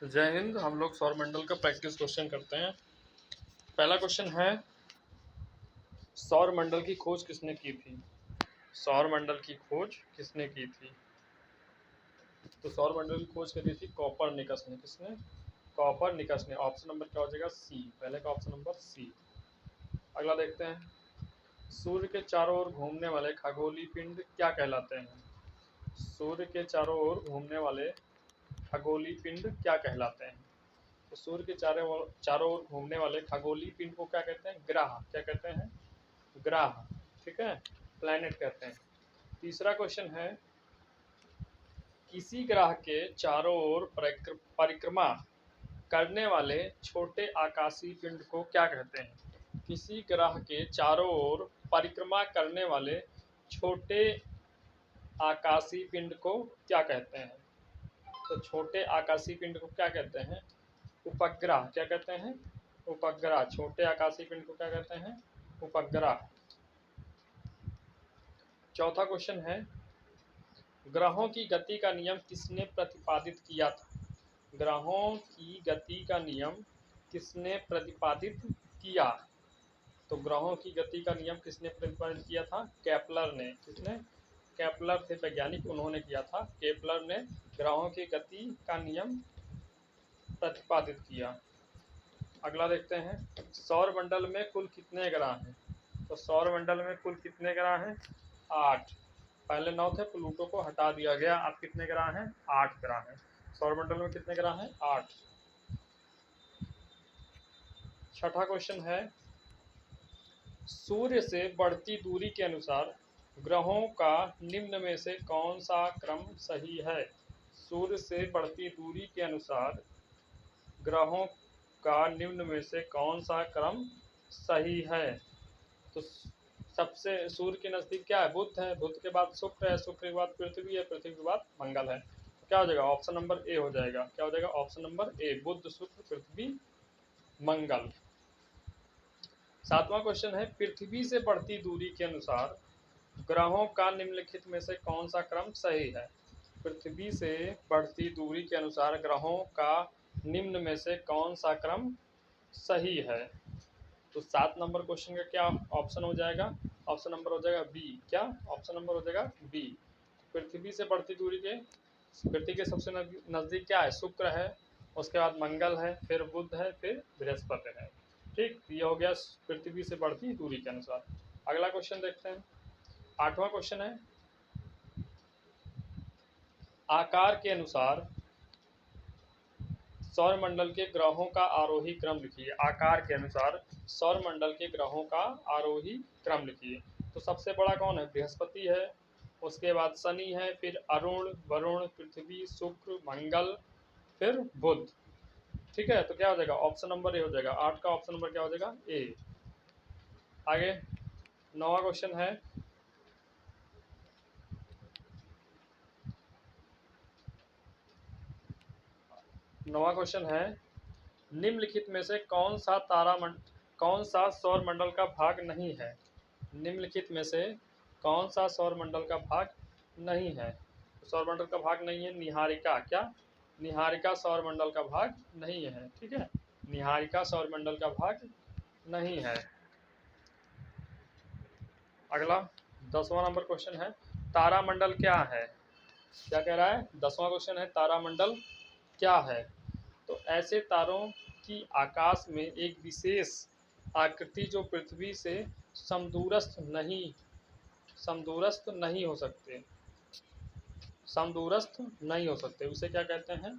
जय हिंद। हम लोग सौरमंडल का प्रैक्टिस क्वेश्चन करते हैं। पहला क्वेश्चन है, सौरमंडल की खोज किसने की थी? सौरमंडल की खोज किसने की थी? तो सौरमंडल की खोज करी थी कोपरनिकस ने। किसने? कोपरनिकस ने। ऑप्शन नंबर क्या हो जाएगा? सी। पहले का ऑप्शन नंबर सी। अगला देखते हैं, सूर्य के चारों ओर घूमने वाले खगोलीय पिंड क्या कहलाते हैं? सूर्य के चारों ओर घूमने वाले खगोलीय पिंड क्या कहलाते हैं? तो सूर्य के चारों ओर घूमने वाले खगोलीय पिंड को क्या कहते हैं? ग्रह। क्या कहते हैं? ग्रह। ठीक है, प्लैनेट कहते हैं। तीसरा क्वेश्चन है, किसी ग्रह के चारों ओर परिक्रमा करने वाले छोटे आकाशीय पिंड को क्या कहते हैं? किसी ग्रह के चारों ओर परिक्रमा करने वाले छोटे आकाशीय पिंड को क्या कहते हैं? तो छोटे आकाशीय पिंड को क्या कहते हैं? उपग्रह। क्या कहते हैं? उपग्रह। छोटे आकाशीय पिंड को क्या कहते हैं? उपग्रह। चौथा क्वेश्चन है, ग्रहों की गति का नियम किसने प्रतिपादित किया था? ग्रहों की गति का नियम किसने प्रतिपादित किया? तो ग्रहों की गति का नियम किसने प्रतिपादित किया था? केपलर ने। किसने? केपलर थे वैज्ञानिक, उन्होंने किया था। केपलर ने ग्रहों की गति का नियम प्रतिपादित किया। अगला देखते हैं, सौरमंडल में कुल कितने ग्रह हैं? तो सौरमंडल में कुल कितने ग्रह हैं? 8। पहले 9 थे, प्लूटो को हटा दिया गया। अब कितने ग्रह हैं? 8 ग्रह हैं। सौरमंडल में कितने ग्रह हैं? 8। छठा क्वेश्चन है, सूर्य से बढ़ती दूरी के अनुसार ग्रहों का निम्न में से कौन सा क्रम सही है? सूर्य से बढ़ती दूरी के अनुसार ग्रहों का निम्न में से कौन सा क्रम सही है? तो सबसे सूर्य के नजदीक क्या है? बुध है। बुध के बाद शुक्र है। शुक्र के बाद पृथ्वी है। पृथ्वी के बाद मंगल है। तो क्या हो जाएगा? ऑप्शन नंबर ए हो जाएगा। क्या हो जाएगा? ऑप्शन नंबर ए, बुध, शुक्र, पृथ्वी, मंगल। सातवां क्वेश्चन है, पृथ्वी से बढ़ती दूरी के अनुसार ग्रहों का निम्नलिखित में से कौन सा क्रम सही है? पृथ्वी से बढ़ती दूरी के अनुसार ग्रहों का निम्न में से कौन सा क्रम सही है? तो 7 नंबर क्वेश्चन का क्या ऑप्शन हो जाएगा? ऑप्शन नंबर हो जाएगा बी। क्या ऑप्शन नंबर हो जाएगा? बी। पृथ्वी से बढ़ती दूरी के, पृथ्वी के सबसे नज़दीक क्या है? शुक्र है, उसके बाद मंगल है, फिर बुध है, फिर बृहस्पति है। ठीक, ये हो गया पृथ्वी से बढ़ती दूरी के अनुसार। अगला क्वेश्चन देखते हैं। 8वां क्वेश्चन है, आकार के अनुसार सौरमंडल के ग्रहों का आरोही क्रम लिखिए। आकार के अनुसार सौरमंडल के ग्रहों का आरोही क्रम लिखिए। तो सबसे बड़ा कौन है? बृहस्पति है, उसके बाद शनि है, फिर अरुण, वरुण, पृथ्वी, शुक्र, मंगल, फिर बुध। ठीक है, तो क्या हो जाएगा? ऑप्शन नंबर ए हो जाएगा। 8 का ऑप्शन नंबर क्या हो जाएगा? ए। आगे 9वां क्वेश्चन है, निम्नलिखित में से कौन सा सौरमंडल का भाग नहीं है? निम्नलिखित में से कौन सा सौरमंडल का भाग नहीं है? सौरमंडल का भाग नहीं है निहारिका। क्या? निहारिका सौरमंडल का भाग नहीं है। ठीक है, निहारिका सौरमंडल का भाग नहीं है। अगला 10वां नंबर क्वेश्चन है, तारामंडल क्या है? क्या कह रहा है? 10वां क्वेश्चन है, तारामंडल क्या है? तो ऐसे तारों की आकाश में एक विशेष आकृति जो पृथ्वी से समदूरस्थ नहीं हो सकते, उसे क्या कहते हैं?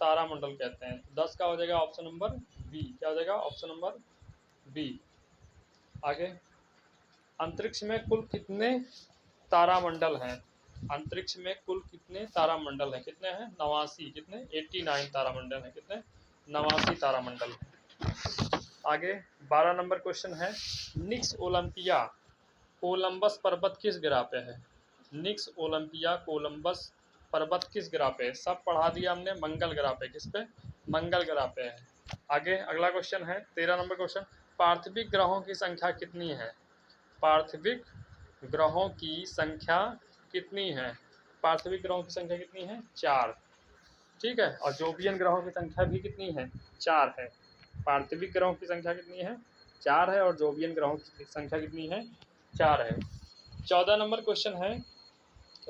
तारामंडल कहते हैं। 10 का हो जाएगा ऑप्शन नंबर बी। क्या हो जाएगा? Option number B. आगे, अंतरिक्ष में कुल कितने तारामंडल हैं? अंतरिक्ष में कुल कितने तारामंडल हैं? कितने हैं? 89। कितने? 89 तारामंडल हैं। कितने? 89 तारामंडल हैं। आगे 12 नंबर क्वेश्चन है, निक्स ओलंपिया कोलंबस पर्वत किस ग्रह पे है? निक्स ओलंपिया कोलंबस पर्वत किस ग्रह पे है? सब पढ़ा दिया हमने, मंगल ग्रह पे। किस पे? मंगल ग्रह पे है। आगे अगला क्वेश्चन है 13 नंबर क्वेश्चन, पार्थिविक ग्रहों की संख्या कितनी है? पार्थिविक ग्रहों की संख्या कितनी है? पार्थिविक ग्रहों की संख्या कितनी है? 4। ठीक है। और जोवियन ग्रहों की संख्या भी कितनी है, 4 है। पार्थिविक ग्रहों की संख्या कितनी है, 4 है, और जोवियन ग्रहों की संख्या कितनी है, 4 है। 14 नंबर क्वेश्चन है,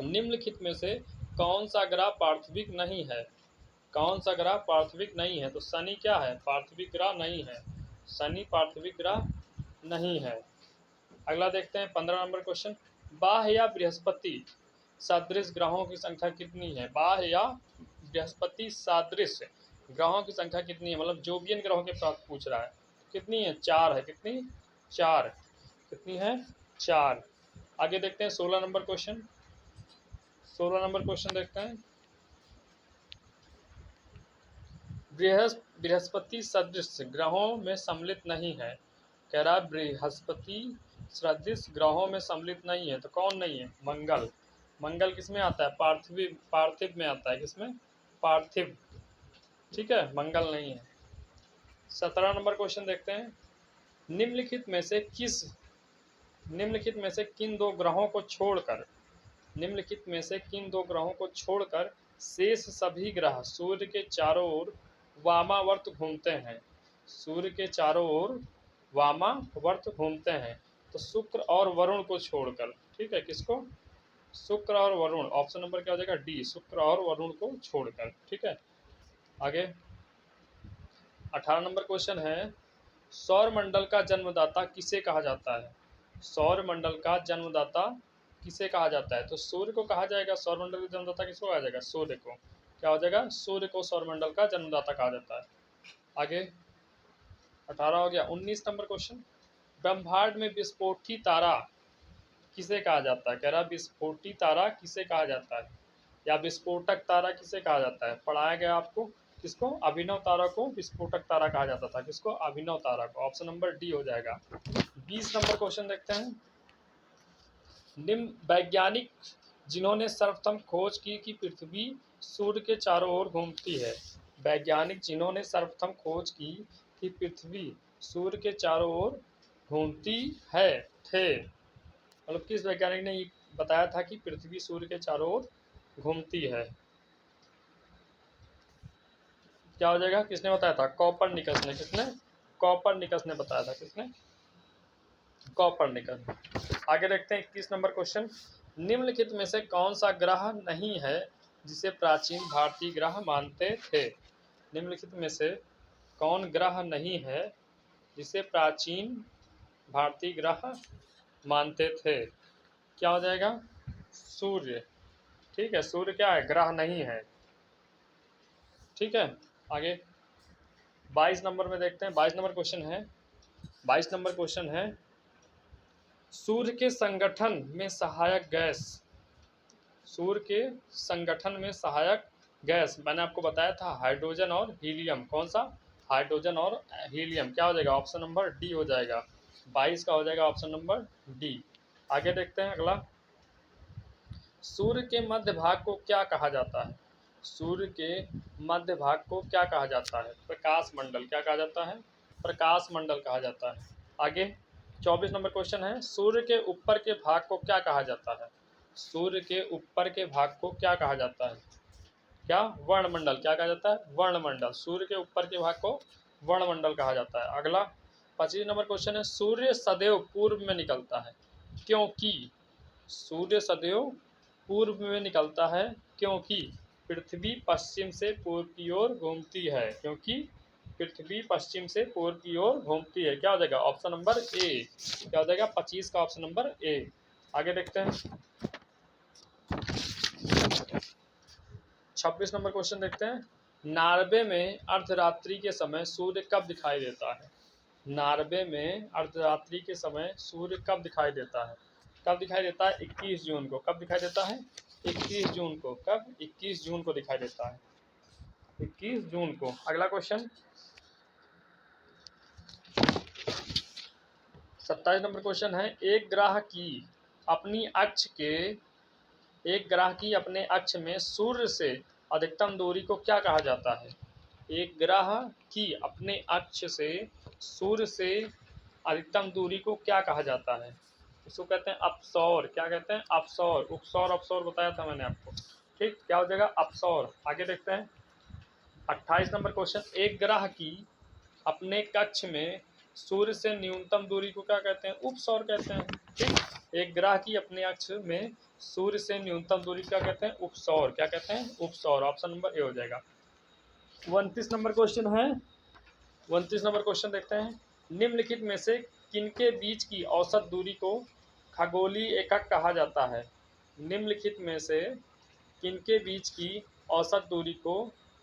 निम्नलिखित में से कौन सा ग्रह पार्थिविक नहीं है, कौन सा ग्रह पार्थिविक नहीं है। तो शनि क्या है, पार्थिविक ग्रह नहीं है, शनि पार्थिविक ग्रह नहीं है। अगला देखते हैं 15 नंबर क्वेश्चन, बाह्य या बृहस्पति सदृश ग्रहों की संख्या कितनी है। बाह्य या बृहस्पति सदृश ग्रहों की संख्या कितनी है, मतलब जोवियन ग्रहों के पास पूछ रहा है। कितनी है, 4 है। कितनी, 4। कितनी है, 4। आगे देखते हैं 16 नंबर क्वेश्चन, 16 नंबर क्वेश्चन देखते हैं, बृहस्पति सदृश ग्रहों में सम्मिलित नहीं है। कह रहा बृहस्पति सदृश ग्रहों में सम्मिलित नहीं है, तो कौन नहीं है, मंगल। मंगल किस में आता है, पार्थिव में आता है। किसमें, पार्थिव। ठीक है, मंगल नहीं है। 17 नंबर क्वेश्चन देखते हैं, निम्नलिखित में से किन दो ग्रहों को छोड़कर, निम्नलिखित में से किन दो ग्रहों को छोड़कर शेष सभी ग्रह सूर्य के चारों ओर वामावर्त घूमते हैं। सूर्य के चारों ओर वामावर्त घूमते हैं। तो शुक्र और वरुण को छोड़कर, ठीक है, किसको, शुक्र और वरुण। ऑप्शन नंबर क्या हो जाएगा, डी, शुक्र और वरुण को छोड़कर। ठीक है, आगे 18 नंबर क्वेश्चन है, सौर मंडल का जन्मदाता किसे कहा जाता है। सौर मंडल का जन्मदाता किसे कहा जाता है। तो सूर्य को कहा जाएगा। सौर मंडल का जन्मदाता किसको कहा जाएगा, सूर्य को। क्या हो जाएगा, सूर्य को सौर मंडल का जन्मदाता कहा जाता है। आगे 18 हो गया। 19 नंबर क्वेश्चन, ब्रह्मांड में विस्फोटी तारा किसे कहा जाता है। कह रहा विस्फोटी तारा किसे कहा जाता है, या विस्फोटक तारा किसे कहा जाता है। पढ़ाया गया आपको, किसको, अभिनव तारा को विस्फोटक तारा कहा जाता था। किसको, अभिनव तारा को। ऑप्शन नंबर डी हो जाएगा। 20 नंबर क्वेश्चन देखते हैं, निम्न वैज्ञानिक जिन्होंने सर्वप्रथम खोज की कि पृथ्वी सूर्य के चारों ओर घूमती है। वैज्ञानिक जिन्होंने सर्वप्रथम खोज की कि पृथ्वी सूर्य के चारों ओर घूमती है थे, मतलब किस वैज्ञानिक ने ये बताया था कि पृथ्वी सूर्य के चारों ओर घूमती है। क्या हो जाएगा, किसने बताया था, कॉपरनिकस ने। किसने, कॉपरनिकस ने बताया था। किसने, कॉपरनिकस। आगे देखते हैं 21 नंबर क्वेश्चन, निम्नलिखित में से कौन सा ग्रह नहीं है जिसे प्राचीन भारतीय ग्रह मानते थे। निम्नलिखित में से कौन ग्रह नहीं है जिसे प्राचीन भारतीय ग्रह मानते थे। क्या हो जाएगा, सूर्य। ठीक है, सूर्य क्या है, ग्रह नहीं है। ठीक है, आगे 22 नंबर में देखते हैं। 22 नंबर क्वेश्चन है, 22 नंबर क्वेश्चन है, सूर्य के संगठन में सहायक गैस, सूर्य के संगठन में सहायक गैस मैंने आपको बताया था हाइड्रोजन और हीलियम। कौन सा, हाइड्रोजन और हीलियम। क्या हो जाएगा, ऑप्शन नंबर डी हो जाएगा। 22 का हो जाएगा ऑप्शन नंबर डी। आगे देखते हैं अगला, सूर्य के मध्य भाग को क्या कहा जाता है। सूर्य के मध्य भाग को क्या कहा जाता है, प्रकाश मंडल। क्या कहा जाता है, प्रकाश मंडल कहा जाता है। आगे 24 नंबर क्वेश्चन है, सूर्य के ऊपर के भाग को क्या कहा जाता है। सूर्य के ऊपर के भाग को क्या कहा जाता है, क्या, वर्णमंडल। क्या कहा जाता है, वर्णमंडल। सूर्य के ऊपर के भाग को वर्णमंडल कहा जाता है। अगला 25 नंबर क्वेश्चन है, सूर्य सदैव पूर्व में निकलता है क्योंकि, सूर्य सदैव पूर्व में निकलता है क्योंकि पृथ्वी पश्चिम से पूर्व की ओर घूमती है। क्योंकि पृथ्वी पश्चिम से पूर्व की ओर घूमती है। क्या हो जाएगा, ऑप्शन नंबर ए। क्या हो जाएगा, 25 का ऑप्शन नंबर ए। आगे देखते हैं 26 नंबर क्वेश्चन देखते हैं, नार्वे में अर्धरात्रि के समय सूर्य कब दिखाई देता है। नार्वे में अर्धरात्रि के समय सूर्य कब दिखाई देता है। कब दिखाई देता है, 21 जून को। कब दिखाई देता है, 21 जून को। कब, 21 जून को दिखाई देता है, 21 जून को। अगला क्वेश्चन 27 नंबर क्वेश्चन है, एक ग्रह की अपने अक्ष में सूर्य से अधिकतम दूरी को क्या कहा जाता है। एक ग्रह की अपने अक्ष से सूर्य से अधिकतम दूरी को क्या कहा जाता है। इसको कहते हैं अपसौर। क्या कहते हैं, अपसौर। उपसौर अपसौर बताया था मैंने आपको। ठीक, क्या हो जाएगा, अपसौर। आगे देखते हैं 28 नंबर क्वेश्चन, एक ग्रह की अपने कक्ष में सूर्य से न्यूनतम दूरी को क्या कहते हैं? उपसौर कहते हैं। ठीक, एक ग्रह की अपने अक्ष में सूर्य से न्यूनतम दूरी क्या कहते हैं? उपसौर। क्या कहते हैं? उपसौर। ऑप्शन नंबर ए हो जाएगा। 29 नंबर क्वेश्चन है, 29 नंबर क्वेश्चन देखते हैं। निम्नलिखित में से किनके बीच की औसत दूरी को खगोलीय एकक कहा जाता है? निम्नलिखित में से किनके बीच की औसत दूरी को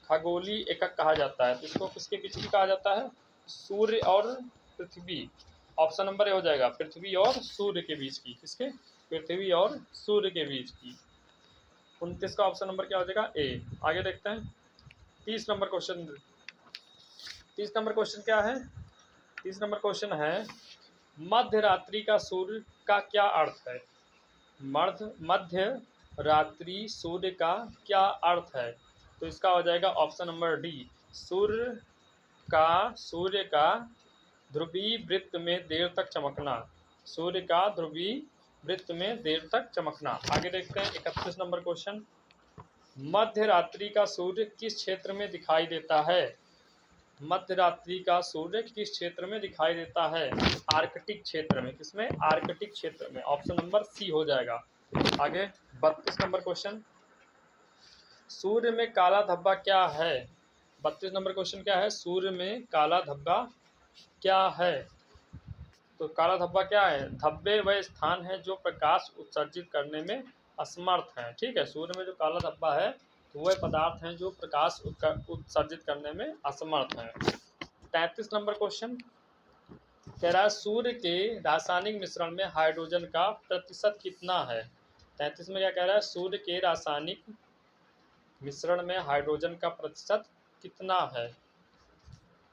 खगोलीय एकक कहा जाता है? तो इसको किसके बीच की कहा जाता है? सूर्य और पृथ्वी। ऑप्शन नंबर ए हो जाएगा, पृथ्वी और सूर्य के बीच की। किसके? पृथ्वी और सूर्य के बीच की। 29 का ऑप्शन नंबर क्या हो जाएगा? ए। आगे देखते हैं 30 नंबर क्वेश्चन। 30 नंबर क्वेश्चन क्या है? 30 नंबर क्वेश्चन है, मध्य रात्रि का सूर्य का क्या अर्थ है? मध्य रात्रि सूर्य का क्या अर्थ है? तो इसका हो जाएगा ऑप्शन नंबर डी, सूर्य का ध्रुवीय वृत्त में देर तक चमकना। सूर्य का ध्रुवीय वृत्त में देर तक चमकना। आगे देखते हैं 31 नंबर क्वेश्चन, मध्य रात्रि का सूर्य किस क्षेत्र में दिखाई देता है? मध्य रात्रि का सूर्य किस क्षेत्र में दिखाई देता है? आर्कटिक क्षेत्र में। किसमें? आर्कटिक क्षेत्र में। ऑप्शन नंबर सी हो जाएगा। आगे 32 नंबर क्वेश्चन, सूर्य में काला धब्बा क्या है? 32 नंबर क्वेश्चन क्या है? सूर्य में काला धब्बा क्या है? तो काला धब्बा क्या है? धब्बे वह स्थान है जो प्रकाश उत्सर्जित करने में असमर्थ है। ठीक है, सूर्य में जो काला धब्बा है तो वह पदार्थ हैं जो प्रकाश उत्सर्जित करने में असमर्थ है। 33 नंबर क्वेश्चन कह रहा है, सूर्य के रासायनिक मिश्रण में हाइड्रोजन का प्रतिशत कितना है? 33 में क्या कह रहा है? सूर्य के रासायनिक मिश्रण में हाइड्रोजन का प्रतिशत कितना है?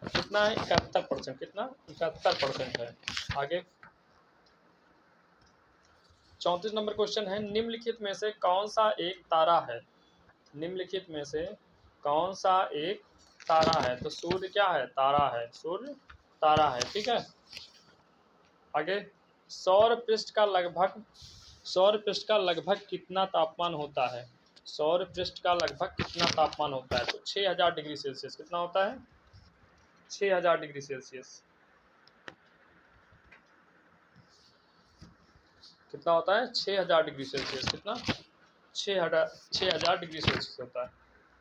कितना है? 71%। कितना? 71% है। आगे 34 नंबर क्वेश्चन है, निम्नलिखित में से कौन सा एक तारा है? निम्नलिखित में से कौन सा एक तारा है? तो सूर्य क्या है? तारा है। सूर्य तारा है। ठीक है। आगे सौर पृष्ठ का लगभग कितना तापमान होता है? सौर पृष्ठ का लगभग कितना तापमान होता है? तो 6000 डिग्री सेल्सियस। कितना होता है? 6000 डिग्री सेल्सियस। कितना होता है? 6000 डिग्री सेल्सियस। कितना? 6000 डिग्री सेल्सियस होता है।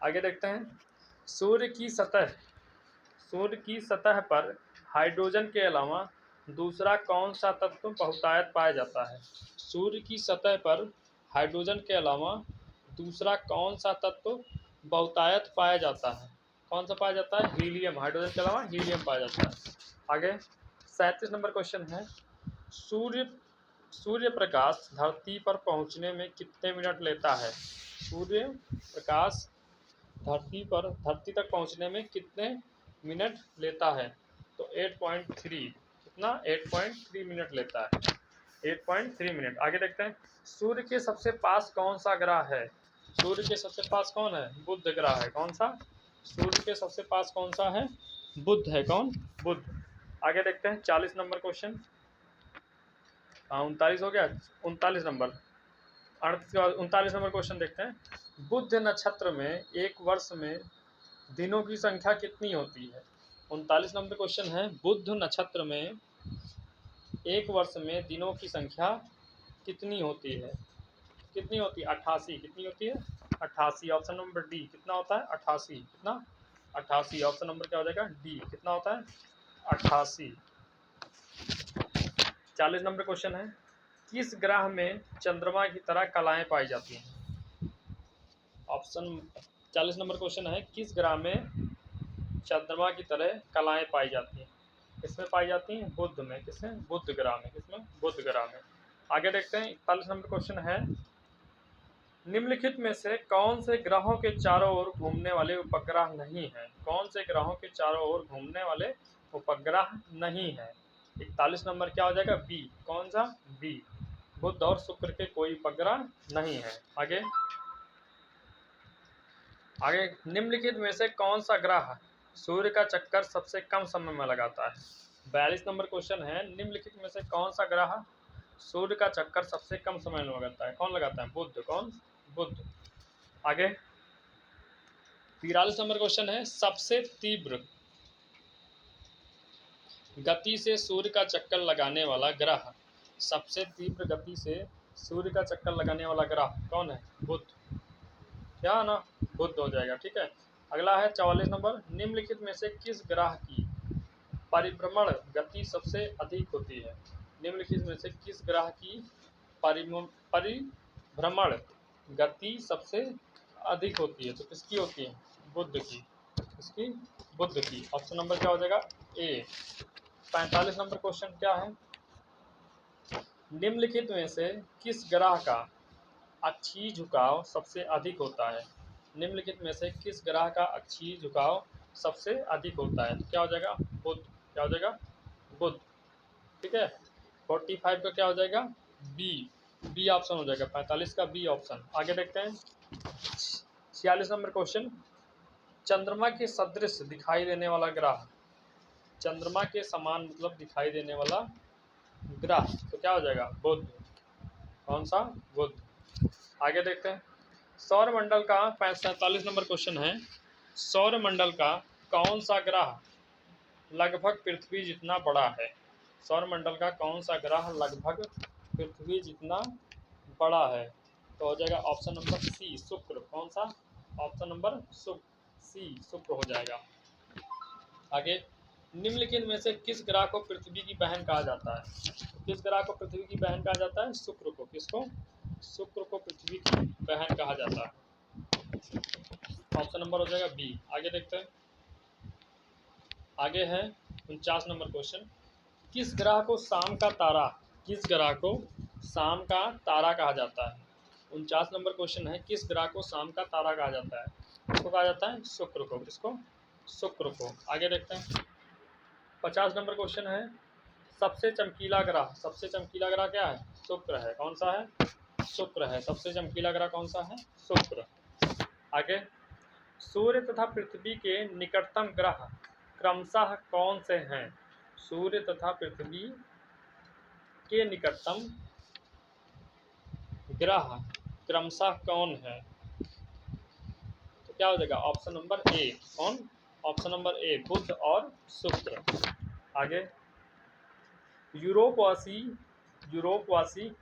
आगे देखते हैं, सूर्य की सतह पर हाइड्रोजन के अलावा दूसरा कौन सा तत्व बहुतायत पाया जाता है? सूर्य की सतह पर हाइड्रोजन के अलावा दूसरा कौन सा तत्व बहुतायत पाया जाता है? कौन सा पाया जाता है? हीलियम। हाइड्रोजन के अलावा हीलियम पाया जाता है। आगे 37 नंबर क्वेश्चन है, सूर्य प्रकाश धरती पर पहुंचने में कितने मिनट लेता है? सूर्य प्रकाश धरती तक पहुंचने में कितने मिनट लेता है? तो 8.3। कितना? 8.3 मिनट लेता है। 8.3 मिनट। आगे देखते हैं, सूर्य के सबसे पास कौन सा ग्रह है? सूर्य के सबसे पास कौन है? बुध ग्रह है। कौन सा? सूर्य के सबसे पास कौन सा है? बुध है। कौन? बुध। आगे देखते हैं 40 नंबर क्वेश्चन। 39 हो गया। 39 नंबर 39 नंबर क्वेश्चन देखते हैं, बुध नक्षत्र में एक वर्ष में दिनों की संख्या कितनी होती है? 39 नंबर क्वेश्चन है, बुध नक्षत्र में एक वर्ष में दिनों की संख्या कितनी होती है? कितनी होती है? 88। कितनी होती है? 88। Option number D. कितना होता है? 88। कितना? 88। ऑप्शन नंबर क्या हो जाएगा? डी। कितना होता है? 88। 40 नंबर क्वेश्चन है, किस ग्रह में चंद्रमा की तरह कलाएं पाई जाती हैं? ऑप्शन 40 नंबर क्वेश्चन है, किस ग्रह में चंद्रमा की तरह कलाएं पाई जाती हैं? किसमें पाई जाती हैं? बुध में। किसमें? बुध ग्रह में। किसमें? बुध ग्रह में। आगे देखते हैं 41 नंबर क्वेश्चन है, निम्नलिखित में से कौन से ग्रहों के चारों ओर घूमने वाले उपग्रह नहीं है? कौन से ग्रहों के चारों ओर घूमने वाले उपग्रह नहीं है? 41 नंबर क्या हो जाएगा? बी। कौन सा? बी। बुध और शुक्र के कोई उपग्रह नहीं है। आगे निम्नलिखित में से कौन सा ग्रह सूर्य का चक्कर सबसे कम समय में लगाता है? 42 नंबर क्वेश्चन है, निम्नलिखित में से कौन सा ग्रह सूर्य का चक्कर सबसे कम समय में लगाता है? कौन लगाता है? बुध। कौन? बुध। आगे 43 नंबर क्वेश्चन है, सबसे तीव्र गति से सूर्य का चक्कर लगाने वाला ग्रह, सबसे तीव्र गति से सूर्य का चक्कर लगाने वाला ग्रह कौन है? बुध। क्या ना, बुध हो जाएगा। ठीक है। अगला है 44 नंबर, निम्नलिखित में से किस ग्रह की परिभ्रमण गति सबसे अधिक होती है? निम्नलिखित में से किस ग्रह की परिभ्रमण गति सबसे अधिक होती है? तो किसकी होती है? बुध की। किसकी? बुध की। ऑप्शन नंबर क्या हो जाएगा? ए। 45 नंबर क्वेश्चन क्या है, निम्नलिखित में से किस ग्रह का अक्षीय झुकाव सबसे अधिक होता है? निम्नलिखित में से किस ग्रह का अक्षीय झुकाव सबसे अधिक होता है? तो क्या हो जाएगा? बुध। क्या हो जाएगा? बुध। ठीक है। 45 का क्या हो जाएगा? बी। बी ऑप्शन हो जाएगा। 45 का बी ऑप्शन। आगे देखते हैं 46 नंबर क्वेश्चन, चंद्रमा के सदृश दिखाई देने वाला ग्रह, चंद्रमा के समान मतलब दिखाई देने वाला ग्रह, तो क्या हो जाएगा? बुध। कौन सा? बुध। आगे देखते हैं सौर मंडल का 47 नंबर क्वेश्चन है, सौर मंडल का कौन सा ग्रह लगभग पृथ्वी जितना बड़ा है? सौर मंडल का कौन सा ग्रह लगभग पृथ्वी जितना बड़ा है? तो हो जाएगा ऑप्शन नंबर सी, शुक्र। कौन सा? ऑप्शन नंबर सी, शुक्र हो जाएगा। आगे, निम्नलिखित में से किस ग्रह को पृथ्वी की बहन कहा जाता है? किस ग्रह को पृथ्वी की बहन कहा जाता है? शुक्र को। किसको? शुक्र को पृथ्वी की बहन कहा जाता है। ऑप्शन नंबर हो जाएगा बी। आगे देखते हैं, आगे है 49 नंबर क्वेश्चन, किस ग्रह को शाम का तारा, किस ग्रह को शाम का तारा कहा जाता है? 49 नंबर क्वेश्चन है, किस ग्रह को शाम का तारा कहा जाता है? किसको कहा जाता है? शुक्र को। किसको? शुक्र को। आगे देखते हैं 50 नंबर क्वेश्चन है, सबसे चमकीला ग्रह, सबसे चमकीला ग्रह क्या है? शुक्र है। कौन सा है? शुक्र है। सबसे चमकीला ग्रह कौन सा है? शुक्र। आगे, सूर्य तथा पृथ्वी के निकटतम ग्रह क्रमशः कौन से हैं? सूर्य तथा पृथ्वी के निकटतम ग्रह क्रमशः कौन है? तो क्या हो जाएगा? Option number A. कौन? ऑप्शन नंबर ए, बुध और शुक्र। आगे, यूरोपवासी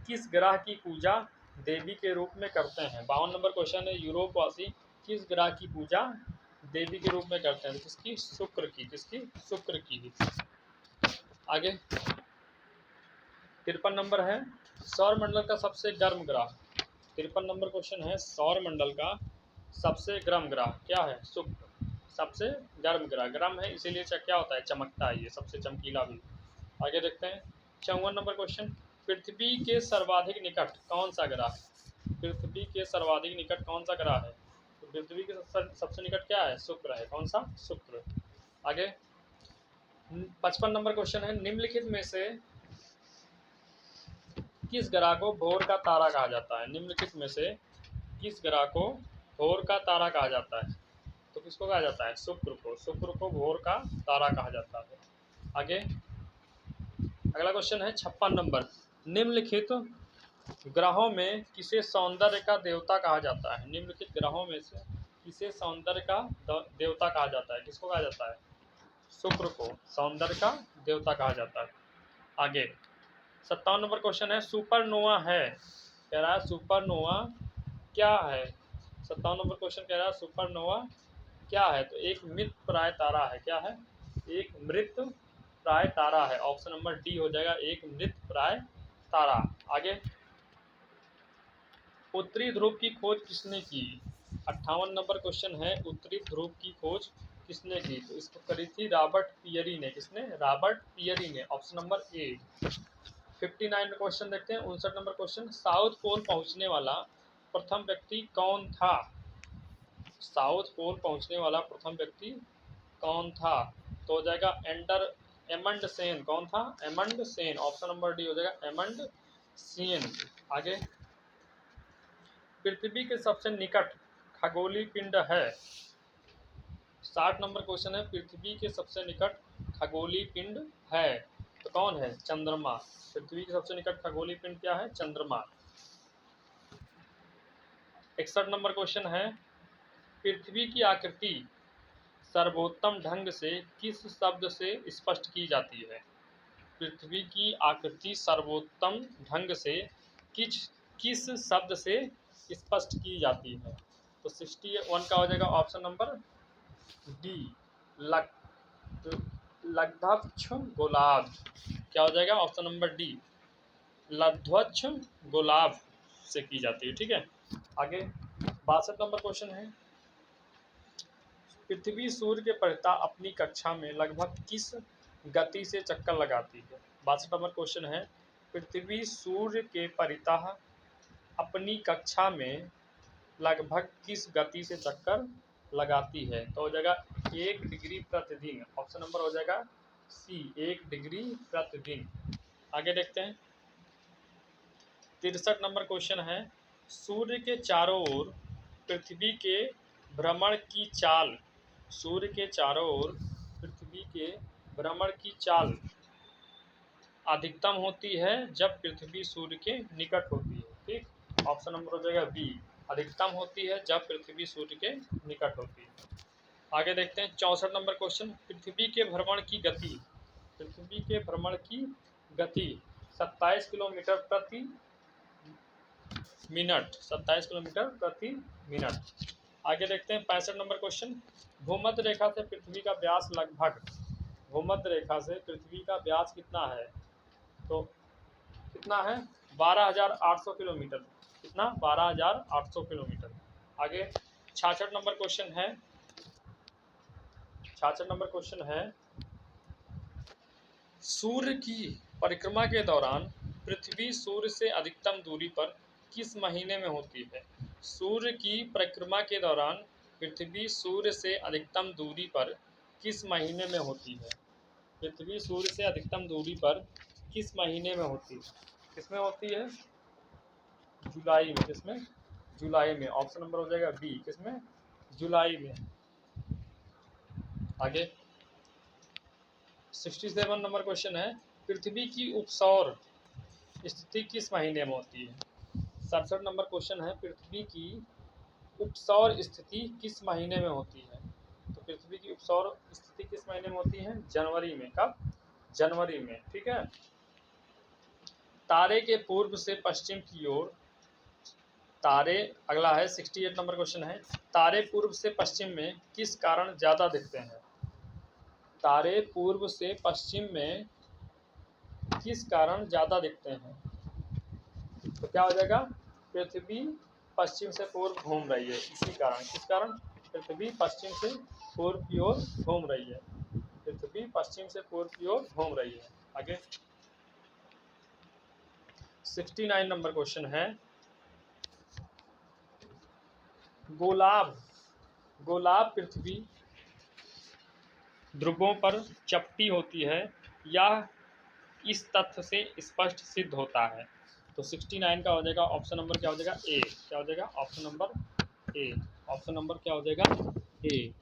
किस ग्रह की पूजा देवी के रूप में करते हैं? 52 नंबर क्वेश्चन है, यूरोपवासी किस ग्रह की पूजा देवी के रूप में करते हैं? किसकी? शुक्र की। किसकी? शुक्र की। आगे 53 नंबर है, सौर मंडल का सबसे गर्म ग्रह, 53 नंबर क्वेश्चन है, सौर मंडल का सबसे गर्म ग्रह क्या है? शुक्र। सबसे गर्म ग्रह, गर्म है इसीलिए क्या होता है? चमकता है, ये सबसे चमकीला भी। आगे देखते हैं 54 नंबर क्वेश्चन, पृथ्वी के सर्वाधिक निकट कौन सा ग्रह है? पृथ्वी के सर्वाधिक निकट कौन सा ग्रह है? तो पृथ्वी के सबसे निकट क्या है? शुक्र है। कौन सा? शुक्र। आगे 55 नंबर क्वेश्चन है, निम्नलिखित में से किस ग्रह को भोर का तारा कहा जाता है? निम्नलिखित में से किस ग्रह को भोर का तारा कहा जाता है? तो किसको कहा जाता है? शुक्र को। शुक्र को भोर का तारा कहा जाता है। आगे अगला क्वेश्चन है 56 नंबर, निम्नलिखित ग्रहों में किसे सौंदर्य का देवता कहा जाता है? निम्नलिखित ग्रहों में से किसे सौंदर्य का देवता कहा जाता है? किसको कहा जाता है? शुक्र को सौंदर्य का देवता कहा जाता है। आगे 57 नंबर क्वेश्चन है, सुपरनोवा है, कह रहा है सुपरनोवा क्या है? 57 नंबर क्वेश्चन कह रहा है सुपरनोवा क्या है? तो एक मृत प्राय तारा है। क्या है? एक मृत प्राय तारा है। ऑप्शन नंबर डी हो जाएगा, एक मृत प्राय तारा। आगे, उत्तरी ध्रुव की खोज किसने की? 58 नंबर क्वेश्चन है, उत्तरी ध्रुव की खोज किसने की? तो इसको करी थी रॉबर्ट पियरी ने। किसने? रॉबर्ट पियरी ने। ऑप्शन नंबर ए। 59 क्वेश्चन देखते हैं, 59 नंबर क्वेश्चन, साउथ पोल पहुंचने वाला प्रथम व्यक्ति कौन था? साउथ पोल पहुंचने वाला प्रथम व्यक्ति कौन था? तो हो जाएगा एमंड सेन। कौन था? Aemond Sen. Option number D हो जाएगा, एमंड सेन। आगे, पृथ्वी के सबसे निकट खगोलीय पिंड है। 60 नंबर क्वेश्चन है, पृथ्वी के सबसे निकट खगोलीय पिंड है तो कौन है? चंद्रमा। पृथ्वी के सबसे निकट खगोलीय पिंड क्या है? चंद्रमा। 61 नंबर क्वेश्चन है, पृथ्वी की आकृति सर्वोत्तम ढंग से किस शब्द से स्पष्ट की जाती है? पृथ्वी की आकृति सर्वोत्तम ढंग से किस शब्द से स्पष्ट की जाती है? तो 61 का हो जाएगा ऑप्शन नंबर डी, लब्धवक्ष गोलाभ। क्या हो जाएगा ऑप्शन नंबर डी, लब्धवक्ष गोलाभ से की जाती है। ठीक है, आगे 62 नंबर क्वेश्चन है, पृथ्वी सूर्य के परितः अपनी कक्षा में लगभग किस गति से चक्कर लगाती है? 62 नंबर क्वेश्चन है, पृथ्वी सूर्य के परितः अपनी कक्षा में लगभग किस गति से चक्कर लगाती है? तो हो जाएगा 1 डिग्री प्रतिदिन। ऑप्शन नंबर हो जाएगा सी, 1 डिग्री प्रतिदिन। आगे देखते हैं 63 नंबर क्वेश्चन है, सूर्य के चारों ओर पृथ्वी के भ्रमण की चाल, सूर्य के चारों ओर पृथ्वी के भ्रमण की चाल अधिकतम होती है जब पृथ्वी सूर्य के निकट होती है। ठीक, ऑप्शन नंबर हो जाएगा बी, अधिकतम होती है जब पृथ्वी सूर्य के निकट होती है। आगे देखते हैं 64 नंबर क्वेश्चन, पृथ्वी के भ्रमण की गति, पृथ्वी के भ्रमण की गति 27 किलोमीटर प्रति मिनट, 27 किलोमीटर प्रति मिनट। आगे देखते हैं 65 नंबर क्वेश्चन, भूमध्य रेखा से पृथ्वी का व्यास लगभग, भूमध्य रेखा से पृथ्वी का व्यास कितना है? तो कितना है? 12,800 किलोमीटर। कितना? 12,800 किलोमीटर। आगे 66 नंबर क्वेश्चन है, 66 नंबर क्वेश्चन है, सूर्य की परिक्रमा के दौरान पृथ्वी सूर्य से अधिकतम दूरी पर किस महीने में होती है? सूर्य की परिक्रमा के दौरान पृथ्वी सूर्य से अधिकतम दूरी पर किस महीने में होती है? पृथ्वी सूर्य से अधिकतम दूरी पर किस महीने में होती है? किसमें होती है? जुलाई में। किसमें? जुलाई में। ऑप्शन नंबर हो जाएगा बी, किसमें? जुलाई में। आगे 67 नंबर क्वेश्चन है, पृथ्वी की उपसौर स्थिति किस महीने में होती है? 67 नंबर क्वेश्चन है, पृथ्वी की उपसौर स्थिति किस महीने में होती है? तो पृथ्वी की उपसौर स्थिति किस महीने में होती है? जनवरी में। कब? जनवरी में। ठीक है, तारे के पूर्व से पश्चिम की ओर, तारे, अगला है 68 नंबर क्वेश्चन है, तारे पूर्व से पश्चिम में किस कारण ज्यादा दिखते हैं? तारे पूर्व से पश्चिम में किस कारण ज्यादा दिखते हैं? तो क्या हो जाएगा? पृथ्वी पश्चिम से पूर्व घूम रही है, इसी कारण। किस कारण? पृथ्वी पश्चिम से पूर्व की ओर घूम रही है, पृथ्वी पश्चिम से पूर्व की ओर घूम रही है। आगे 69 नंबर क्वेश्चन है, गोलाभ, गोलाभ पृथ्वी ध्रुवों पर चपटी होती है, यह इस तथ्य से स्पष्ट सिद्ध होता है। तो 69 का हो जाएगा ऑप्शन नंबर, क्या हो जाएगा? ए। क्या हो जाएगा? ऑप्शन नंबर ए। ऑप्शन नंबर क्या हो जाएगा? ए।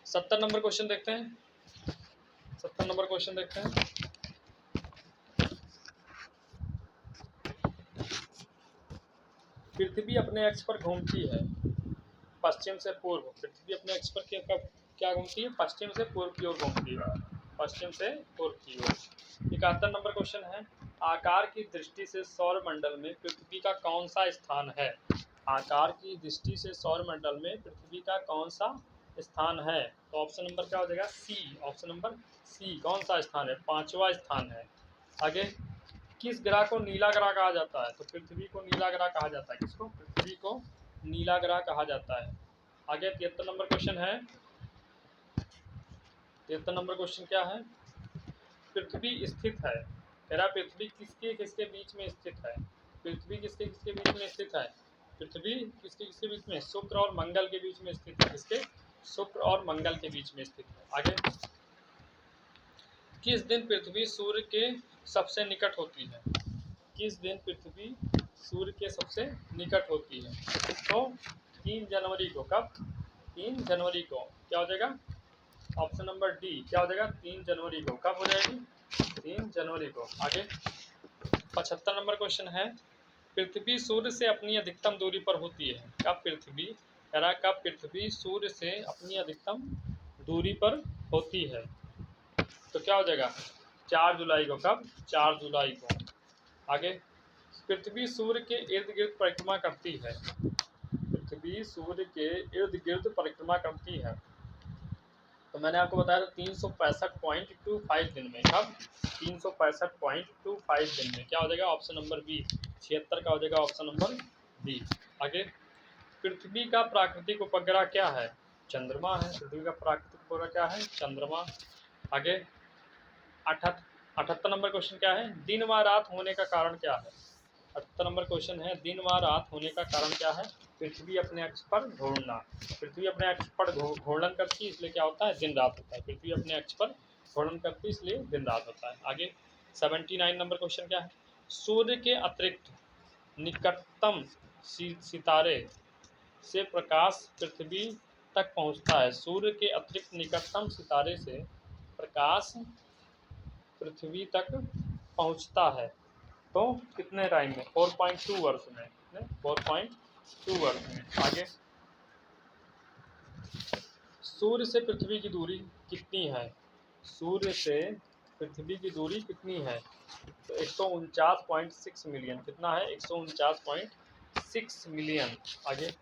70 नंबर क्वेश्चन देखते हैं, 70 नंबर क्वेश्चन देखते हैं, पृथ्वी अपने अक्ष पर घूमती है पश्चिम से पूर्व, पृथ्वी अपने अक्ष पर क्या घूमती है? पश्चिम से पूर्व की ओर घूमती है, पश्चिम से पूर्व की ओर। 71 नंबर क्वेश्चन है, आकार की दृष्टि से सौर मंडल में पृथ्वी का कौन सा स्थान है? आकार की दृष्टि से सौर मंडल में पृथ्वी का कौन सा स्थान है? तो ऑप्शन नंबर क्या हो जाएगा? सी। ऑप्शन नंबर सी, कौन सा स्थान है? 5वां स्थान है। आगे, किस ग्रह को नीला ग्रह कहा जाता है? तो पृथ्वी को नीला ग्रह कहा जाता है। किसको? पृथ्वी को नीला ग्रह कहा जाता है। आगे 73 नंबर क्वेश्चन है, 73 नंबर क्वेश्चन क्या है? पृथ्वी स्थित है, कह रहा पृथ्वी किसके किसके बीच में स्थित है? पृथ्वी किसके किसके बीच में स्थित है? पृथ्वी किसके किसके बीच में? शुक्र और मंगल के बीच में स्थित है। किसके? शुक्र और मंगल के बीच में स्थित है। आगे, किस दिन पृथ्वी सूर्य के सबसे निकट होती है? किस दिन पृथ्वी सूर्य के सबसे निकट होती है? तो 3 जनवरी को। कब? 3 जनवरी को। क्या हो जाएगा? Option number D. क्या हो जाएगा? 3 जनवरी को। कब हो जाएगी? 3 जनवरी को। आगे 75 नंबर क्वेश्चन है, पृथ्वी सूर्य से अपनी अधिकतम दूरी पर होती है। कब पृथ्वी सूर्य से अपनी अधिकतम दूरी पर होती है? तो क्या हो जाएगा 4 जुलाई को। कब? 4 जुलाई को। आगे, पृथ्वी सूर्य के इर्द गिर्द परिक्रमा करती है। पृथ्वी सूर्य के इर्द गिर्द परिक्रमा करती है, तो मैंने आपको बताया था 365.25 दिन में। कब? 365.25 दिन में। क्या हो जाएगा? ऑप्शन नंबर बी 76 का हो जाएगा ऑप्शन नंबर बी। आगे, पृथ्वी का प्राकृतिक उपग्रह क्या है? चंद्रमा है। पृथ्वी का प्राकृतिक उपग्रह क्या है? चंद्रमा। आगे, 78 नंबर क्वेश्चन क्या है? दिन व रात होने का कारण क्या है? 78 नंबर क्वेश्चन है, दिन व रात होने का कारण क्या है? पृथ्वी अपने अक्ष पर घूर्णना। पृथ्वी अपने अक्ष पर घूर्णन करती है, इसलिए क्या होता है? दिन रात होता है। पृथ्वी अपने अक्ष पर घूर्णन करती है, इसलिए दिन रात होता है। आगे, 79 नंबर क्वेश्चन क्या है? सूर्य के अतिरिक्त निकटतम सितारे से प्रकाश पृथ्वी तक पहुंचता है। सूर्य के अतिरिक्त निकटतम सितारे से प्रकाश पृथ्वी तक पहुंचता है, तो कितने टाइम में? 4.2 वर्ष में। 4.2 वर्ष में। आगे, सूर्य से पृथ्वी की दूरी कितनी है? सूर्य से पृथ्वी की दूरी कितनी है? तो 149.6 मिलियन। कितना है? 149.6 मिलियन। आगे,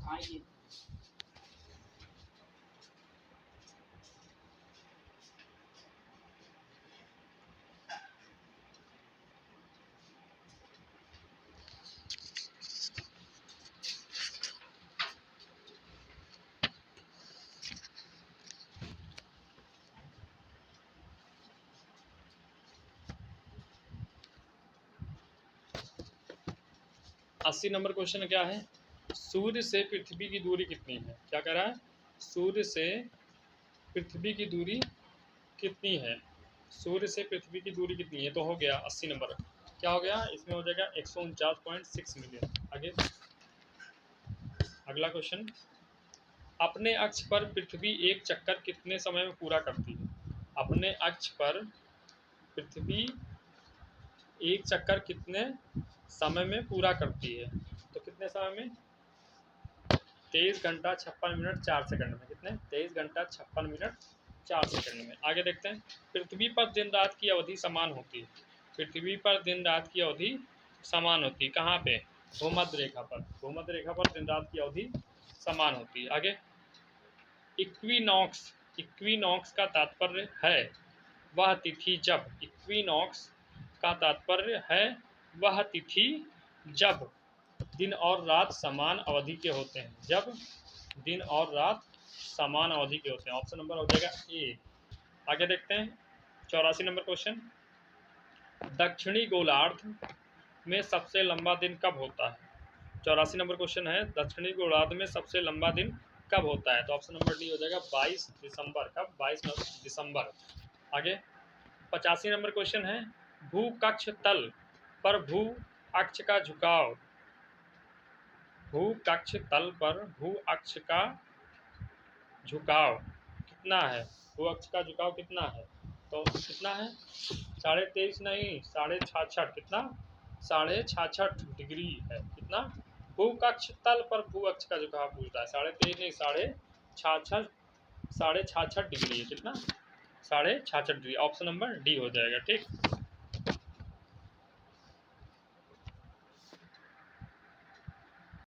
आगे 80 नंबर क्वेश्चन क्या है? सूर्य से पृथ्वी की दूरी कितनी है? क्या कह रहा है? सूर्य से पृथ्वी की दूरी कितनी है? सूर्य से पृथ्वी की दूरी कितनी है? तो हो गया 80 नंबर। क्या हो गया? इसमें हो जाएगा 149.6 मिलियन। आगे, अगला क्वेश्चन, अपने अक्ष पर पृथ्वी एक चक्कर कितने समय में पूरा करती है? अपने अक्ष पर पृथ्वी एक चक्कर कितने समय में पूरा करती है? तो कितने समय में? 23 घंटा 56 मिनट 4 सेकंड में। कितने? 23 घंटा 56 मिनट 4 सेकंड में। आगे देखते हैं, पृथ्वी पर दिन रात की अवधि समान होती है। पृथ्वी पर दिन रात की अवधि समान होती है। कहाँ पे? भूमध्य रेखा पर। भूमध्य रेखा पर दिन रात की अवधि समान होती है। आगे, इक्विनॉक्स। इक्विनॉक्स का तात्पर्य है वह तिथि जब। इक्विनॉक्स का तात्पर्य है वह तिथि जब दिन और रात समान अवधि के होते हैं। जब दिन और रात समान अवधि के होते हैं। ऑप्शन नंबर हो जाएगा ए। आगे देखते हैं, 84 नंबर क्वेश्चन, दक्षिणी गोलार्ध में सबसे लंबा दिन कब होता है? 84 नंबर क्वेश्चन है, दक्षिणी गोलार्ध में सबसे लंबा दिन कब होता है? तो ऑप्शन नंबर डी हो जाएगा 22 दिसंबर। कब? 22 दिसंबर। आगे, 85 नंबर क्वेश्चन है, भू कक्ष तल पर भू अक्ष का झुकाव। भू कक्ष तल पर भू अक्ष का झुकाव कितना है? भू अक्ष का झुकाव कितना है? तो कितना है? 23.5 नहीं, 66.5। कितना? 66.5 डिग्री है। कितना? भू कक्ष तल पर भू अक्ष का झुकाव पूछता है। 23.5 नहीं, 66.5 डिग्री है। कितना? 66.5 डिग्री। ऑप्शन नंबर डी हो जाएगा। ठीक।